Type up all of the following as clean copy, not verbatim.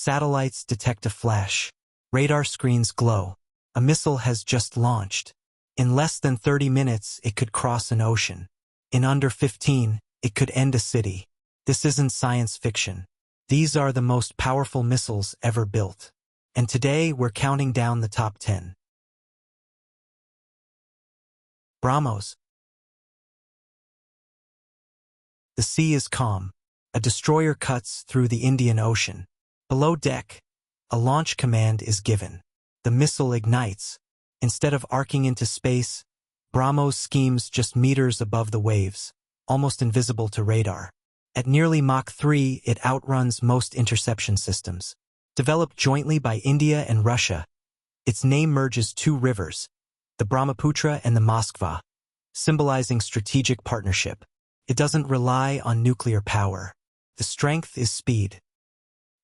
Satellites detect a flash. Radar screens glow. A missile has just launched. In less than 30 minutes, it could cross an ocean. In under 15, it could end a city. This isn't science fiction. These are the most powerful missiles ever built. And today, we're counting down the top 10. BrahMos. The sea is calm. A destroyer cuts through the Indian Ocean. Below deck, a launch command is given. The missile ignites. Instead of arcing into space, BrahMos schemes just meters above the waves, almost invisible to radar. At nearly Mach 3, it outruns most interception systems. Developed jointly by India and Russia, its name merges two rivers, the Brahmaputra and the Moskva, symbolizing strategic partnership. It doesn't rely on nuclear power. The strength is speed.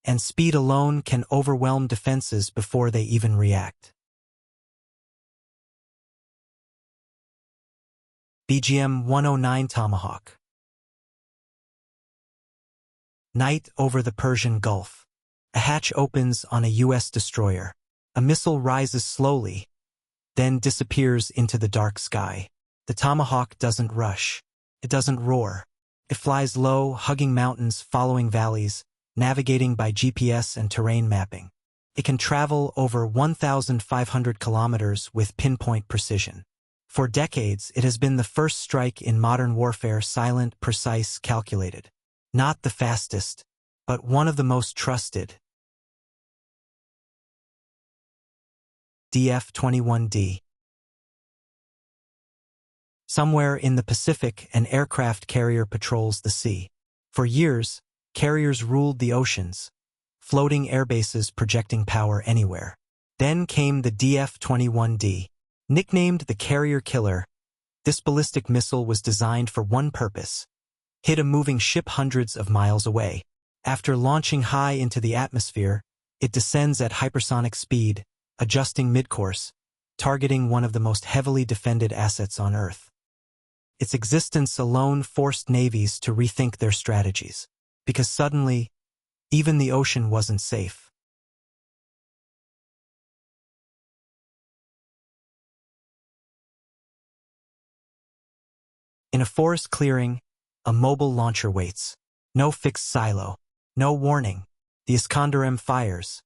And speed alone can overwhelm defenses before they even react. BGM-109 Tomahawk. Night over the Persian Gulf. A hatch opens on a U.S. destroyer. A missile rises slowly, then disappears into the dark sky. The Tomahawk doesn't rush. It doesn't roar. It flies low, hugging mountains, following valleys, navigating by GPS and terrain mapping. It can travel over 1,500 kilometers with pinpoint precision. For decades, it has been the first strike in modern warfare, silent, precise, calculated. Not the fastest, but one of the most trusted. DF-21D. Somewhere in the Pacific, an aircraft carrier patrols the sea. For years, carriers ruled the oceans, floating airbases projecting power anywhere. Then came the DF-21D. Nicknamed the Carrier Killer, this ballistic missile was designed for one purpose: hit a moving ship hundreds of miles away. After launching high into the atmosphere, it descends at hypersonic speed, adjusting mid-course, targeting one of the most heavily defended assets on Earth. Its existence alone forced navies to rethink their strategies, because suddenly, even the ocean wasn't safe. In a forest clearing, a mobile launcher waits. No fixed silo. No warning. The Iskander-M fires,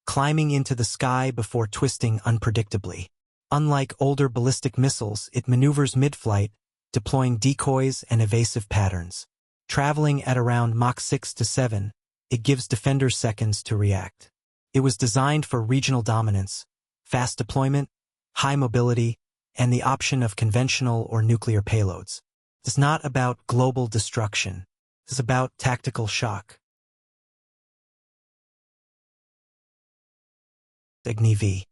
climbing into the sky before twisting unpredictably. Unlike older ballistic missiles, it maneuvers mid-flight, deploying decoys and evasive patterns. Traveling at around Mach 6 to 7, it gives defenders seconds to react. It was designed for regional dominance, fast deployment, high mobility, and the option of conventional or nuclear payloads. It's not about global destruction. It's about tactical shock. Agni V.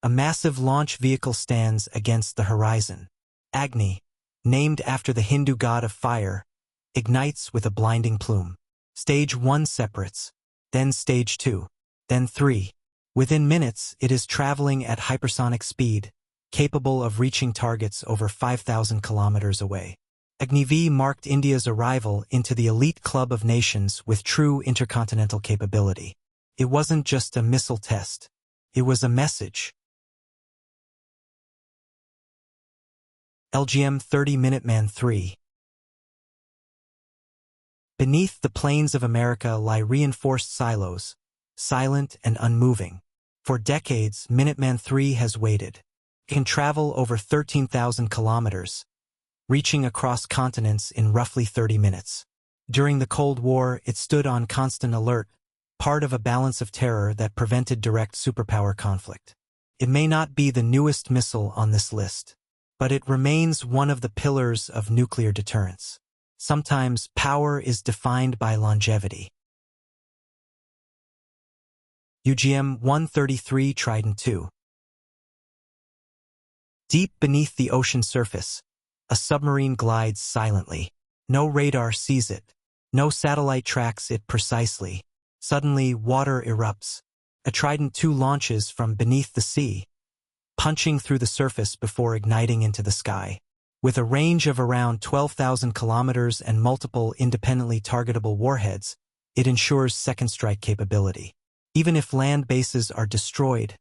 A massive launch vehicle stands against the horizon. Agni, named after the Hindu god of fire, ignites with a blinding plume. Stage 1 separates, then Stage 2, then 3. Within minutes, it is traveling at hypersonic speed, capable of reaching targets over 5,000 kilometers away. Agni V marked India's arrival into the elite club of nations with true intercontinental capability. It wasn't just a missile test. It was a message. LGM-30 Minuteman III. Beneath the plains of America lie reinforced silos, silent and unmoving. For decades, Minuteman III has waited. It can travel over 13,000 kilometers, reaching across continents in roughly 30 minutes. During the Cold War, it stood on constant alert, part of a balance of terror that prevented direct superpower conflict. It may not be the newest missile on this list, but it remains one of the pillars of nuclear deterrence. Sometimes power is defined by longevity. UGM-133 Trident II. Deep beneath the ocean surface, a submarine glides silently. No radar sees it. No satellite tracks it precisely. Suddenly, water erupts. A Trident II launches from beneath the sea, punching through the surface before igniting into the sky. With a range of around 12,000 kilometers and multiple independently targetable warheads, it ensures second strike capability. Even if land bases are destroyed,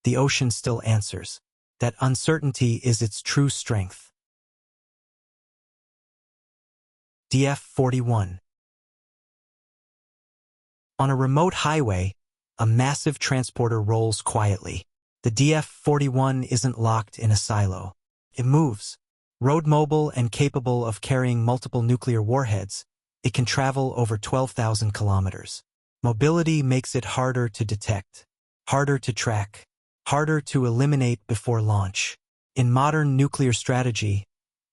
the ocean still answers. That uncertainty is its true strength. DF-41. On a remote highway, a massive transporter rolls quietly. The DF-41 isn't locked in a silo. It moves. Road mobile and capable of carrying multiple nuclear warheads, it can travel over 12,000 kilometers. Mobility makes it harder to detect, harder to track, harder to eliminate before launch. In modern nuclear strategy,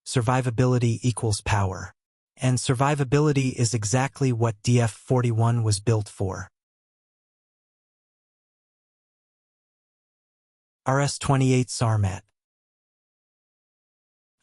survivability equals power. And survivability is exactly what DF-41 was built for. RS-28 Sarmat.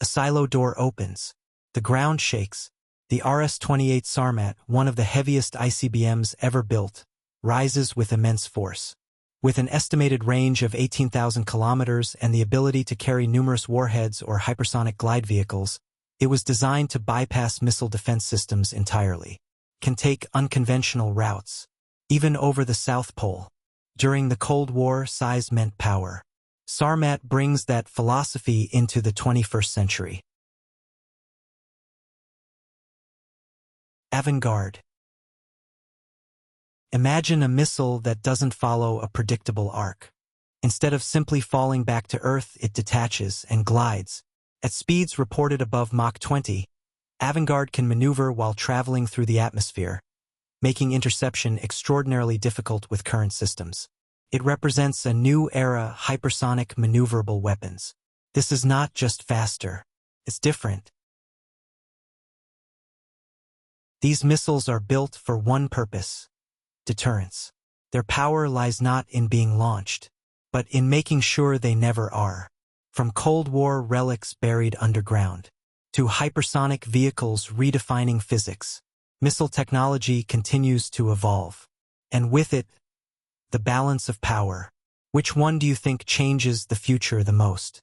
A silo door opens. The ground shakes. The RS-28 Sarmat, one of the heaviest ICBMs ever built, rises with immense force. With an estimated range of 18,000 kilometers and the ability to carry numerous warheads or hypersonic glide vehicles, it was designed to bypass missile defense systems entirely. Can take unconventional routes, even over the South Pole. During the Cold War, size meant power. Sarmat brings that philosophy into the 21st century. Avangard. Imagine a missile that doesn't follow a predictable arc. Instead of simply falling back to Earth, it detaches and glides. At speeds reported above Mach 20, Avangard can maneuver while traveling through the atmosphere, making interception extraordinarily difficult with current systems. It represents a new era hypersonic maneuverable weapons. This is not just faster, it's different. These missiles are built for one purpose: deterrence. Their power lies not in being launched, but in making sure they never are. From Cold War relics buried underground to hypersonic vehicles redefining physics, missile technology continues to evolve. And with it, the balance of power. Which one do you think changes the future the most?